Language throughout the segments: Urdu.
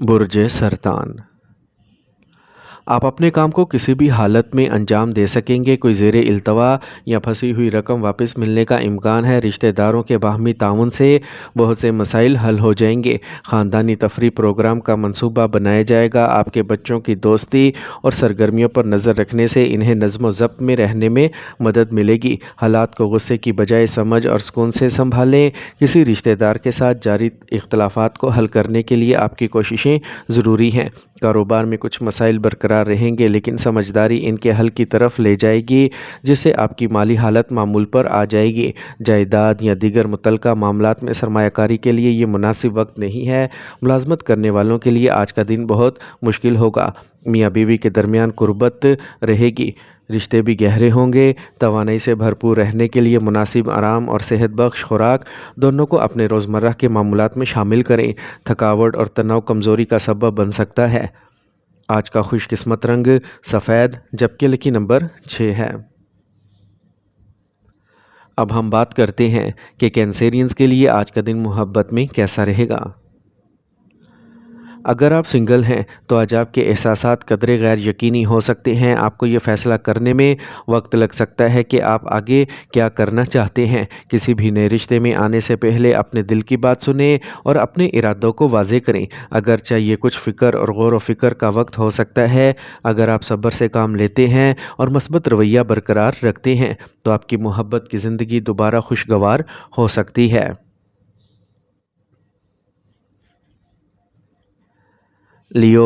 برج سرطان، آپ اپنے کام کو کسی بھی حالت میں انجام دے سکیں گے۔ کوئی زیر التوا یا پھنسی ہوئی رقم واپس ملنے کا امکان ہے۔ رشتہ داروں کے باہمی تعاون سے بہت سے مسائل حل ہو جائیں گے۔ خاندانی تفریح پروگرام کا منصوبہ بنایا جائے گا۔ آپ کے بچوں کی دوستی اور سرگرمیوں پر نظر رکھنے سے انہیں نظم و ضبط میں رہنے میں مدد ملے گی۔ حالات کو غصے کی بجائے سمجھ اور سکون سے سنبھالیں۔ کسی رشتہ دار کے ساتھ جاری اختلافات کو حل کرنے کے لیے آپ کی کوششیں ضروری ہیں۔ کاروبار میں کچھ مسائل برقرار رہیں گے، لیکن سمجھداری ان کے حل کی طرف لے جائے گی، جس سے آپ کی مالی حالت معمول پر آ جائے گی۔ جائیداد یا دیگر متعلقہ معاملات میں سرمایہ کاری کے لیے یہ مناسب وقت نہیں ہے۔ ملازمت کرنے والوں کے لیے آج کا دن بہت مشکل ہوگا۔ میاں بیوی کے درمیان قربت رہے گی، رشتے بھی گہرے ہوں گے۔ توانائی سے بھرپور رہنے کے لیے مناسب آرام اور صحت بخش خوراک دونوں کو اپنے روزمرہ کے معمولات میں شامل کریں۔ تھکاوٹ اور تناؤ کمزوری کا سبب بن سکتا ہے۔ آج کا خوش قسمت رنگ سفید، جبکہ لکی نمبر 6 ہے۔ اب ہم بات کرتے ہیں کہ کینسیرینز کے لیے آج کا دن محبت میں کیسا رہے گا۔ اگر آپ سنگل ہیں تو آج آپ کے احساسات قدرے غیر یقینی ہو سکتے ہیں۔ آپ کو یہ فیصلہ کرنے میں وقت لگ سکتا ہے کہ آپ آگے کیا کرنا چاہتے ہیں۔ کسی بھی نئے رشتے میں آنے سے پہلے اپنے دل کی بات سنیں اور اپنے ارادوں کو واضح کریں۔ اگرچہ یہ کچھ فکر اور غور و فکر کا وقت ہو سکتا ہے، اگر آپ صبر سے کام لیتے ہیں اور مثبت رویہ برقرار رکھتے ہیں تو آپ کی محبت کی زندگی دوبارہ خوشگوار ہو سکتی ہے۔ لیو،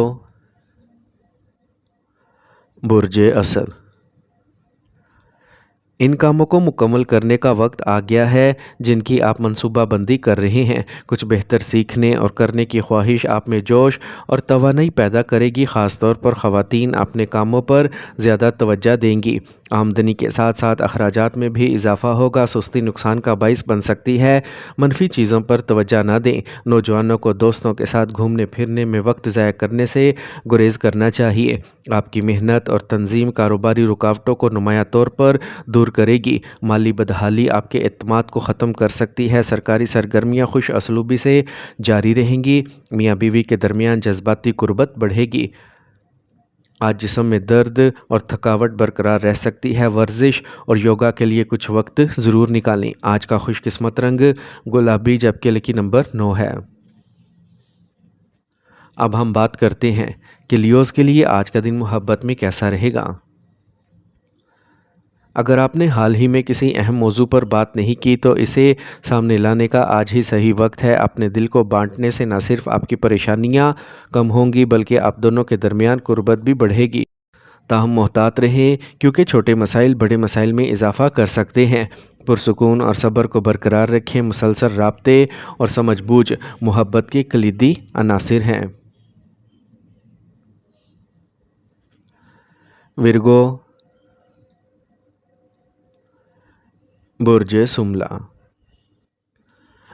برج اسد، ان کاموں کو مکمل کرنے کا وقت آ گیا ہے جن کی آپ منصوبہ بندی کر رہے ہیں۔ کچھ بہتر سیکھنے اور کرنے کی خواہش آپ میں جوش اور توانائی پیدا کرے گی۔ خاص طور پر خواتین اپنے کاموں پر زیادہ توجہ دیں گی۔ آمدنی کے ساتھ ساتھ اخراجات میں بھی اضافہ ہوگا۔ سستی نقصان کا باعث بن سکتی ہے۔ منفی چیزوں پر توجہ نہ دیں۔ نوجوانوں کو دوستوں کے ساتھ گھومنے پھرنے میں وقت ضائع کرنے سے گریز کرنا چاہیے۔ آپ کی محنت اور تنظیم کاروباری رکاوٹوں کو نمایاں طور پر دور کرے گی۔ مالی بدحالی آپ کے اعتماد کو ختم کر سکتی ہے۔ سرکاری سرگرمیاں خوش اسلوبی سے جاری رہیں گی۔ میاں بیوی کے درمیان جذباتی قربت بڑھے گی۔ آج جسم میں درد اور تھکاوٹ برقرار رہ سکتی ہے۔ ورزش اور یوگا کے لیے کچھ وقت ضرور نکالیں۔ آج کا خوش قسمت رنگ گلابی، جبکہ لکی نمبر 9 ہے۔ اب ہم بات کرتے ہیں کہ لیوز کے لیے آج کا دن محبت میں کیسا رہے گا۔ اگر آپ نے حال ہی میں کسی اہم موضوع پر بات نہیں کی تو اسے سامنے لانے کا آج ہی صحیح وقت ہے۔ اپنے دل کو بانٹنے سے نہ صرف آپ کی پریشانیاں کم ہوں گی بلکہ آپ دونوں کے درمیان قربت بھی بڑھے گی۔ تاہم محتاط رہیں کیونکہ چھوٹے مسائل بڑے مسائل میں اضافہ کر سکتے ہیں۔ پرسکون اور صبر کو برقرار رکھیں۔ مسلسل رابطے اور سمجھ بوجھ محبت کے کلیدی عناصر ہیں۔ ورگو، برج سملہ،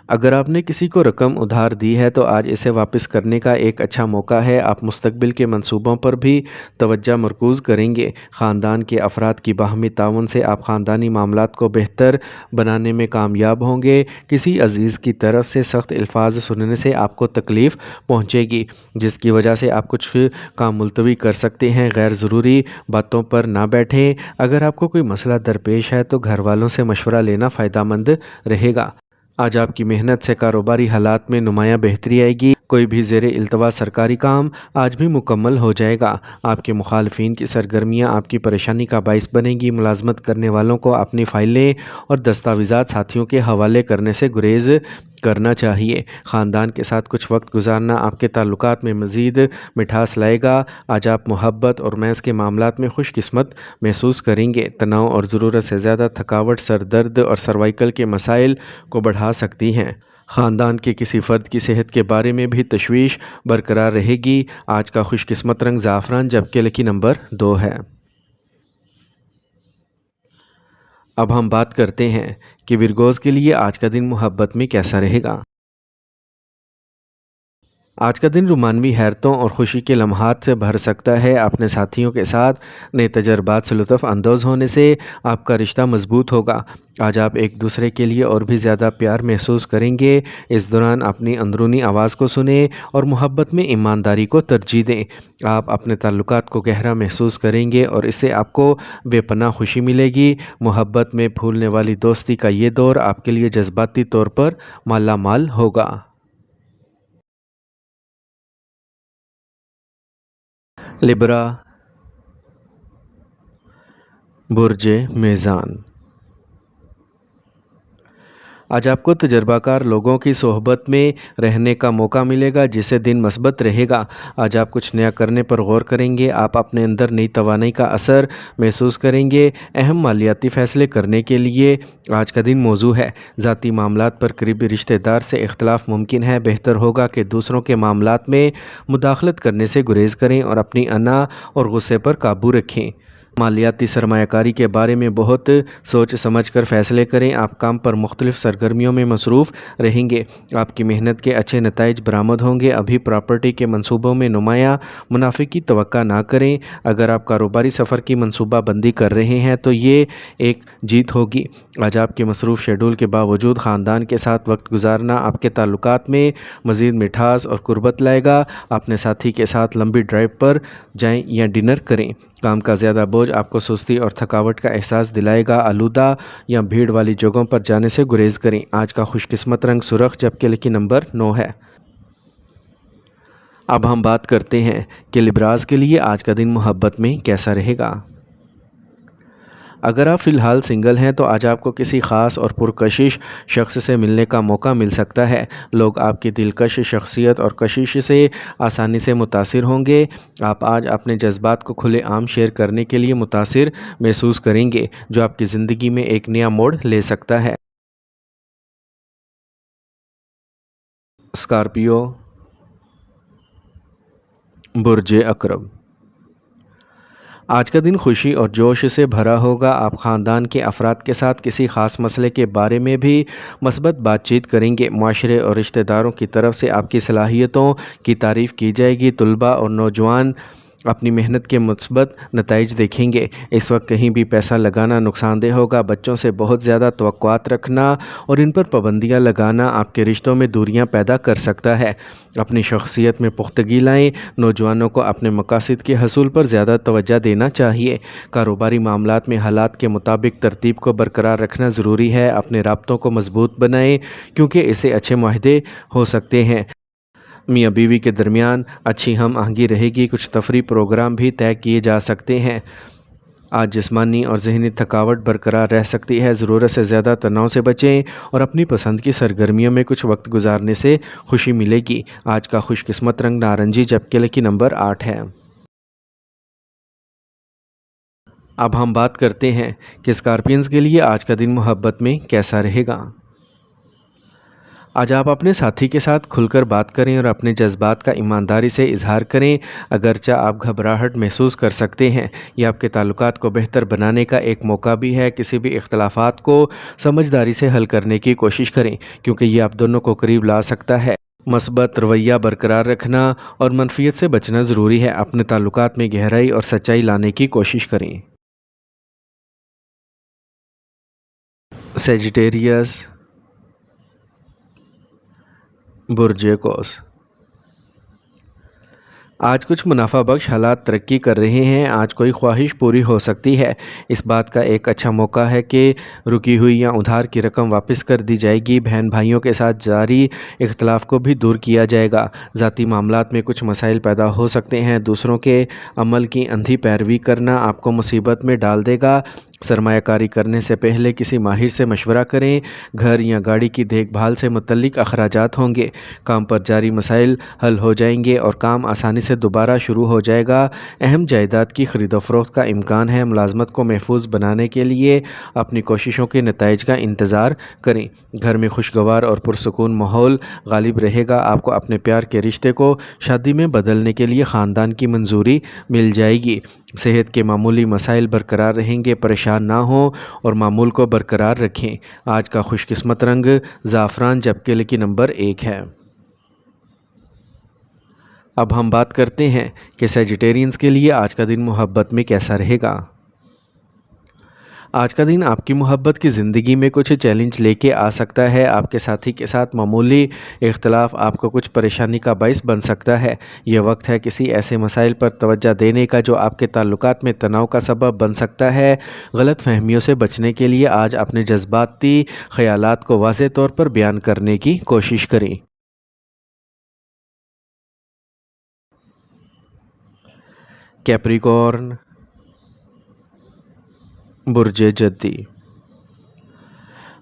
اگر آپ نے کسی کو رقم ادھار دی ہے تو آج اسے واپس کرنے کا ایک اچھا موقع ہے۔ آپ مستقبل کے منصوبوں پر بھی توجہ مرکوز کریں گے۔ خاندان کے افراد کی باہمی تعاون سے آپ خاندانی معاملات کو بہتر بنانے میں کامیاب ہوں گے۔ کسی عزیز کی طرف سے سخت الفاظ سننے سے آپ کو تکلیف پہنچے گی، جس کی وجہ سے آپ کچھ کام ملتوی کر سکتے ہیں۔ غیر ضروری باتوں پر نہ بیٹھیں۔ اگر آپ کو کوئی مسئلہ درپیش ہے تو گھر والوں سے مشورہ لینا فائدہ مند رہے گا۔ آج آپ کی محنت سے کاروباری حالات میں نمایاں بہتری آئے گی۔ کوئی بھی زیر التوا سرکاری کام آج بھی مکمل ہو جائے گا۔ آپ کے مخالفین کی سرگرمیاں آپ کی پریشانی کا باعث بنیں گی۔ ملازمت کرنے والوں کو اپنی فائلیں اور دستاویزات ساتھیوں کے حوالے کرنے سے گریز کرنا چاہیے۔ خاندان کے ساتھ کچھ وقت گزارنا آپ کے تعلقات میں مزید مٹھاس لائے گا۔ آج آپ محبت اور محض کے معاملات میں خوش قسمت محسوس کریں گے۔ تناؤ اور ضرورت سے زیادہ تھکاوٹ سر درد اور سروائیکل کے مسائل کو بڑھا سکتی ہیں۔ خاندان کے کسی فرد کی صحت کے بارے میں بھی تشویش برقرار رہے گی۔ آج کا خوش قسمت رنگ زعفران، جبکہ لکی نمبر 2 ہے۔ اب ہم بات کرتے ہیں کہ ورگوز کے لیے آج کا دن محبت میں کیسا رہے گا۔ آج کا دن رومانوی حیرتوں اور خوشی کے لمحات سے بھر سکتا ہے۔ اپنے ساتھیوں کے ساتھ نئے تجربات سے لطف اندوز ہونے سے آپ کا رشتہ مضبوط ہوگا۔ آج آپ ایک دوسرے کے لیے اور بھی زیادہ پیار محسوس کریں گے۔ اس دوران اپنی اندرونی آواز کو سنیں اور محبت میں ایمانداری کو ترجیح دیں۔ آپ اپنے تعلقات کو گہرا محسوس کریں گے اور اس سے آپ کو بے پناہ خوشی ملے گی۔ محبت میں پھولنے والی دوستی کا یہ دور آپ کے لیے جذباتی طور پر مالا مال ہوگا۔ لبرا، برج میزان۔ آج آپ کو تجربہ کار لوگوں کی صحبت میں رہنے کا موقع ملے گا جس سے دن مثبت رہے گا۔ آج آپ کچھ نیا کرنے پر غور کریں گے۔ آپ اپنے اندر نئی توانائی کا اثر محسوس کریں گے۔ اہم مالیاتی فیصلے کرنے کے لیے آج کا دن موزوں ہے۔ ذاتی معاملات پر قریبی رشتہ دار سے اختلاف ممکن ہے۔ بہتر ہوگا کہ دوسروں کے معاملات میں مداخلت کرنے سے گریز کریں اور اپنی انا اور غصے پر قابو رکھیں۔ مالیاتی سرمایہ کاری کے بارے میں بہت سوچ سمجھ کر فیصلے کریں۔ آپ کام پر مختلف سرگرمیوں میں مصروف رہیں گے۔ آپ کی محنت کے اچھے نتائج برآمد ہوں گے۔ ابھی پراپرٹی کے منصوبوں میں نمایاں منافع کی توقع نہ کریں۔ اگر آپ کاروباری سفر کی منصوبہ بندی کر رہے ہیں تو یہ ایک جیت ہوگی۔ آج آپ کے مصروف شیڈول کے باوجود خاندان کے ساتھ وقت گزارنا آپ کے تعلقات میں مزید مٹھاس اور قربت لائے گا۔ اپنے ساتھی کے ساتھ لمبی ڈرائیو پر جائیں یا ڈنر کریں۔ کام کا زیادہ بوجھ آپ کو سستی اور تھکاوٹ کا احساس دلائے گا۔ آلودہ یا بھیڑ والی جگہوں پر جانے سے گریز کریں۔ آج کا خوش قسمت رنگ سرخ جبکہ لکی نمبر 9 ہے۔ اب ہم بات کرتے ہیں کہ لبراز کے لیے آج کا دن محبت میں کیسا رہے گا۔ اگر آپ فی الحال سنگل ہیں تو آج آپ کو کسی خاص اور پرکشش شخص سے ملنے کا موقع مل سکتا ہے۔ لوگ آپ کی دلکش شخصیت اور کشش سے آسانی سے متاثر ہوں گے۔ آپ آج اپنے جذبات کو کھلے عام شیئر کرنے کے لیے متاثر محسوس کریں گے جو آپ کی زندگی میں ایک نیا موڑ لے سکتا ہے۔ اسکارپیو، برج عقرب۔ آج کا دن خوشی اور جوش سے بھرا ہوگا۔ آپ خاندان کے افراد کے ساتھ کسی خاص مسئلے کے بارے میں بھی مثبت بات چیت کریں گے۔ معاشرے اور رشتہ داروں کی طرف سے آپ کی صلاحیتوں کی تعریف کی جائے گی۔ طلباء اور نوجوان اپنی محنت کے مثبت نتائج دیکھیں گے۔ اس وقت کہیں بھی پیسہ لگانا نقصان دہ ہوگا۔ بچوں سے بہت زیادہ توقعات رکھنا اور ان پر پابندیاں لگانا آپ کے رشتوں میں دوریاں پیدا کر سکتا ہے۔ اپنی شخصیت میں پختگی لائیں۔ نوجوانوں کو اپنے مقاصد کے حصول پر زیادہ توجہ دینا چاہیے۔ کاروباری معاملات میں حالات کے مطابق ترتیب کو برقرار رکھنا ضروری ہے۔ اپنے رابطوں کو مضبوط بنائیں کیونکہ اس سے اچھے معاہدے ہو سکتے ہیں۔ میاں بیوی کے درمیان اچھی ہم آہنگی رہے گی۔ کچھ تفریح پروگرام بھی طے کیے جا سکتے ہیں۔ آج جسمانی اور ذہنی تھکاوٹ برقرار رہ سکتی ہے۔ ضرورت سے زیادہ تناؤ سے بچیں اور اپنی پسند کی سرگرمیوں میں کچھ وقت گزارنے سے خوشی ملے گی۔ آج کا خوش قسمت رنگ نارنجی جبکہ لکی نمبر 8 ہے۔ اب ہم بات کرتے ہیں کہ اسکارپینز کے لیے آج کا دن محبت میں کیسا رہے گا۔ آج آپ اپنے ساتھی کے ساتھ کھل کر بات کریں اور اپنے جذبات کا ایمانداری سے اظہار کریں۔ اگرچہ آپ گھبراہٹ محسوس کر سکتے ہیں، یہ آپ کے تعلقات کو بہتر بنانے کا ایک موقع بھی ہے۔ کسی بھی اختلافات کو سمجھداری سے حل کرنے کی کوشش کریں کیونکہ یہ آپ دونوں کو قریب لا سکتا ہے۔ مثبت رویہ برقرار رکھنا اور منفیت سے بچنا ضروری ہے۔ اپنے تعلقات میں گہرائی اور سچائی لانے کی کوشش کریں۔ سیجیٹیریس، برج قوس۔ آج کچھ منافع بخش حالات ترقی کر رہے ہیں۔ آج کوئی خواہش پوری ہو سکتی ہے۔ اس بات کا ایک اچھا موقع ہے کہ رکی ہوئی یا ادھار کی رقم واپس کر دی جائے گی۔ بہن بھائیوں کے ساتھ جاری اختلاف کو بھی دور کیا جائے گا۔ ذاتی معاملات میں کچھ مسائل پیدا ہو سکتے ہیں۔ دوسروں کے عمل کی اندھی پیروی کرنا آپ کو مصیبت میں ڈال دے گا۔ سرمایہ کاری کرنے سے پہلے کسی ماہر سے مشورہ کریں۔ گھر یا گاڑی کی دیکھ بھال سے متعلق اخراجات ہوں گے۔ کام پر جاری مسائل حل ہو جائیں گے اور کام آسانی سے دوبارہ شروع ہو جائے گا۔ اہم جائیداد کی خرید و فروخت کا امکان ہے۔ ملازمت کو محفوظ بنانے کے لیے اپنی کوششوں کے نتائج کا انتظار کریں۔ گھر میں خوشگوار اور پرسکون ماحول غالب رہے گا۔ آپ کو اپنے پیار کے رشتے کو شادی میں بدلنے کے لیے خاندان کی منظوری مل جائے گی۔ صحت کے معمولی مسائل برقرار رہیں گے۔ پریشان نہ ہوں اور معمول کو برقرار رکھیں۔ آج کا خوش قسمت رنگ زعفران جبکہ لکی نمبر 1 ہے۔ اب ہم بات کرتے ہیں کہ سیجیٹیرینز کے لیے آج کا دن محبت میں کیسا رہے گا۔ آج کا دن آپ کی محبت کی زندگی میں کچھ چیلنج لے کے آ سکتا ہے۔ آپ کے ساتھی کے ساتھ معمولی اختلاف آپ کو کچھ پریشانی کا باعث بن سکتا ہے۔ یہ وقت ہے کسی ایسے مسائل پر توجہ دینے کا جو آپ کے تعلقات میں تناؤ کا سبب بن سکتا ہے۔ غلط فہمیوں سے بچنے کے لیے آج اپنے جذباتی خیالات کو واضح طور پر بیان کرنے کی کوشش کریں۔ کیپریکارن، برج جدی۔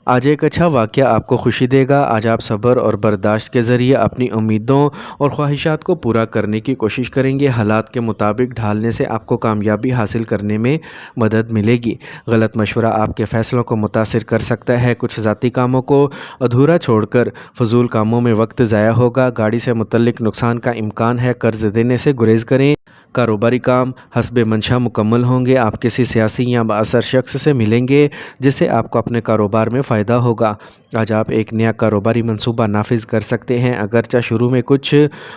آج ایک اچھا واقعہ آپ کو خوشی دے گا۔ آج آپ صبر اور برداشت کے ذریعے اپنی امیدوں اور خواہشات کو پورا کرنے کی کوشش کریں گے۔ حالات کے مطابق ڈھالنے سے آپ کو کامیابی حاصل کرنے میں مدد ملے گی۔ غلط مشورہ آپ کے فیصلوں کو متاثر کر سکتا ہے۔ کچھ ذاتی کاموں کو ادھورا چھوڑ کر فضول کاموں میں وقت ضائع ہوگا۔ گاڑی سے متعلق نقصان کا امکان ہے، قرض دینے سے گریز کریں۔ کاروباری کام حسب منشا مکمل ہوں گے۔ آپ کسی سیاسی یا بااثر شخص سے ملیں گے جس سے آپ کو اپنے کاروبار میں فائدہ ہوگا۔ آج آپ ایک نیا کاروباری منصوبہ نافذ کر سکتے ہیں، اگرچہ شروع میں کچھ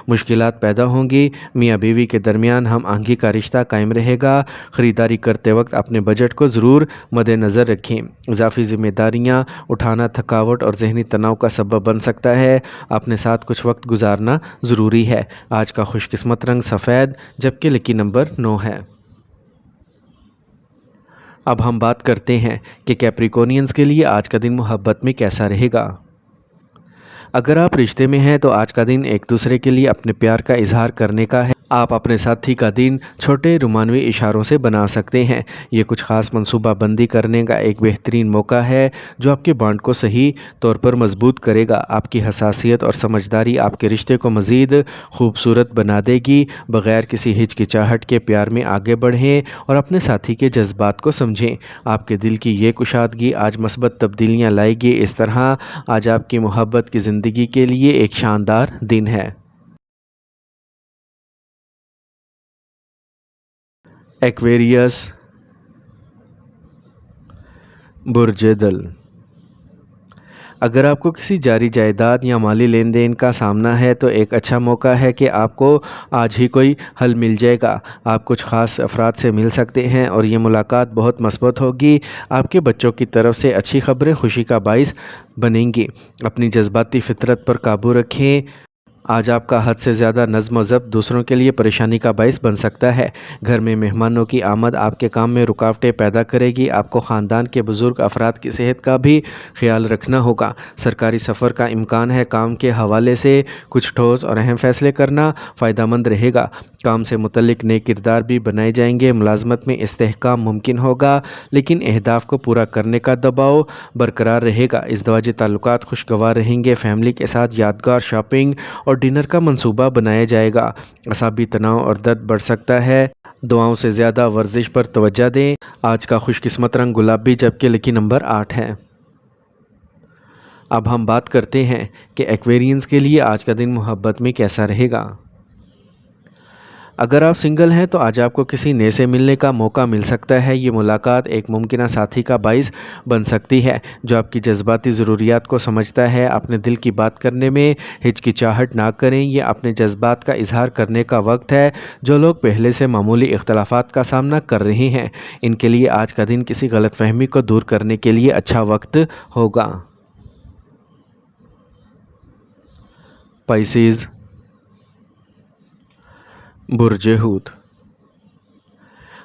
مشکلات پیدا ہوں گی۔ میاں بیوی کے درمیان ہم آہنگی کا رشتہ قائم رہے گا۔ خریداری کرتے وقت اپنے بجٹ کو ضرور مد نظر رکھیں۔ اضافی ذمہ داریاں اٹھانا تھکاوٹ اور ذہنی تناؤ کا سبب بن سکتا ہے۔ اپنے ساتھ کچھ وقت گزارنا ضروری ہے۔ آج کا خوش قسمت رنگ سفید جبکہ لکی نمبر 9 ہے۔ اب ہم بات کرتے ہیں کہ کیپریکونینز کے لیے آج کا دن محبت میں کیسا رہے گا۔ اگر آپ رشتے میں ہیں تو آج کا دن ایک دوسرے کے لیے اپنے پیار کا اظہار کرنے کا ہے۔ آپ اپنے ساتھی کا دن چھوٹے رومانوی اشاروں سے بنا سکتے ہیں۔ یہ کچھ خاص منصوبہ بندی کرنے کا ایک بہترین موقع ہے جو آپ کے بانڈ کو صحیح طور پر مضبوط کرے گا۔ آپ کی حساسیت اور سمجھداری آپ کے رشتے کو مزید خوبصورت بنا دے گی۔ بغیر کسی ہچکچاہٹ کے پیار میں آگے بڑھیں اور اپنے ساتھی کے جذبات کو سمجھیں۔ آپ کے دل کی یہ کشادگی آج مثبت تبدیلیاں لائے گی۔ اس طرح آج آپ کی محبت کی زندگی کے لیے ایک شاندار دن ہے۔ ایکویریس، برج دل۔ اگر آپ کو کسی جاری جائیداد یا مالی لین دین کا سامنا ہے تو ایک اچھا موقع ہے کہ آپ کو آج ہی کوئی حل مل جائے گا۔ آپ کچھ خاص افراد سے مل سکتے ہیں اور یہ ملاقات بہت مثبت ہوگی۔ آپ کے بچوں کی طرف سے اچھی خبریں خوشی کا باعث بنیں گی۔ اپنی جذباتی فطرت پر قابو رکھیں۔ آج آپ کا حد سے زیادہ نظم و ضبط دوسروں کے لیے پریشانی کا باعث بن سکتا ہے۔ گھر میں مہمانوں کی آمد آپ کے کام میں رکاوٹیں پیدا کرے گی۔ آپ کو خاندان کے بزرگ افراد کی صحت کا بھی خیال رکھنا ہوگا۔ سرکاری سفر کا امکان ہے۔ کام کے حوالے سے کچھ ٹھوس اور اہم فیصلے کرنا فائدہ مند رہے گا۔ کام سے متعلق نئے کردار بھی بنائے جائیں گے۔ ملازمت میں استحکام ممکن ہوگا لیکن اہداف کو پورا کرنے کا دباؤ برقرار رہے گا۔ ازدواجی تعلقات خوشگوار رہیں گے۔ فیملی کے ساتھ یادگار شاپنگ اور ڈنر کا منصوبہ بنایا جائے گا۔ اعصابی تناؤ اور درد بڑھ سکتا ہے۔ دعاؤں سے زیادہ ورزش پر توجہ دیں۔ آج کا خوش قسمت رنگ گلابی جبکہ لکی نمبر 8 ہے۔ اب ہم بات کرتے ہیں کہ ایکویرینز کے لیے آج کا دن محبت میں کیسا رہے گا۔ اگر آپ سنگل ہیں تو آج آپ کو کسی نئے سے ملنے کا موقع مل سکتا ہے۔ یہ ملاقات ایک ممکنہ ساتھی کا باعث بن سکتی ہے جو آپ کی جذباتی ضروریات کو سمجھتا ہے۔ اپنے دل کی بات کرنے میں ہچکچاہٹ نہ کریں۔ یہ اپنے جذبات کا اظہار کرنے کا وقت ہے۔ جو لوگ پہلے سے معمولی اختلافات کا سامنا کر رہے ہیں ان کے لیے آج کا دن کسی غلط فہمی کو دور کرنے کے لیے اچھا وقت ہوگا۔ پائسیز، برج حوت۔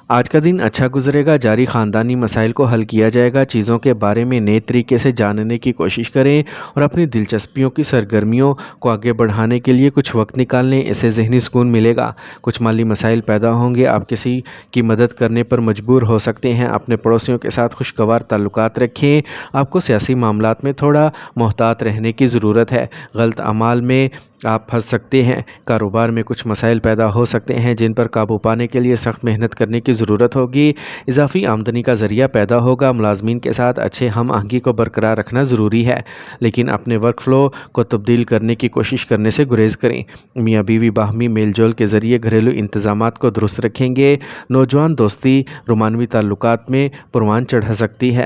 آج کا دن اچھا گزرے گا۔ جاری خاندانی مسائل کو حل کیا جائے گا۔ چیزوں کے بارے میں نئے طریقے سے جاننے کی کوشش کریں اور اپنی دلچسپیوں کی سرگرمیوں کو آگے بڑھانے کے لیے کچھ وقت نکال لیں۔ اس سے ذہنی سکون ملے گا۔ کچھ مالی مسائل پیدا ہوں گے۔ آپ کسی کی مدد کرنے پر مجبور ہو سکتے ہیں۔ اپنے پڑوسیوں کے ساتھ خوشگوار تعلقات رکھیں۔ آپ کو سیاسی معاملات میں تھوڑا محتاط رہنے کی ضرورت ہے۔ غلط اعمال میں آپ پھنس سکتے ہیں۔ کاروبار میں کچھ مسائل پیدا ہو سکتے ہیں جن پر قابو پانے کے لیے سخت محنت کرنے کی ضرورت ہوگی۔ اضافی آمدنی کا ذریعہ پیدا ہوگا۔ ملازمین کے ساتھ اچھے ہم آہنگی کو برقرار رکھنا ضروری ہے لیکن اپنے ورک فلو کو تبدیل کرنے کی کوشش کرنے سے گریز کریں۔ میاں بیوی باہمی میل جول کے ذریعے گھریلو انتظامات کو درست رکھیں گے۔ نوجوان دوستی رومانوی تعلقات میں پروان چڑھا سکتی ہے۔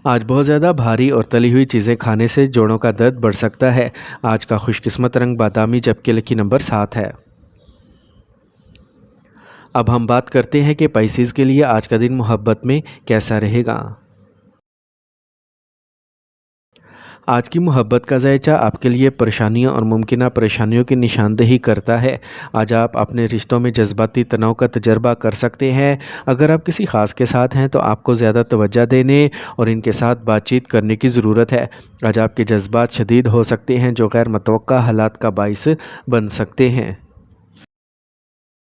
آج بہت زیادہ بھاری اور تلی ہوئی چیزیں کھانے سے جوڑوں کا درد بڑھ سکتا ہے۔ آج کا خوش قسمت رنگ بادامی جبکہ لکی نمبر 7 ہے۔ اب ہم بات کرتے ہیں کہ پائسیز کے لیے آج کا دن محبت میں کیسا رہے گا۔ آج کی محبت کا ذائچہ آپ کے لیے پریشانیوں اور ممکنہ پریشانیوں کی نشاندہی کرتا ہے۔ آج آپ اپنے رشتوں میں جذباتی تناؤ کا تجربہ کر سکتے ہیں۔ اگر آپ کسی خاص کے ساتھ ہیں تو آپ کو زیادہ توجہ دینے اور ان کے ساتھ بات چیت کرنے کی ضرورت ہے۔ آج آپ کے جذبات شدید ہو سکتے ہیں جو غیر متوقع حالات کا باعث بن سکتے ہیں۔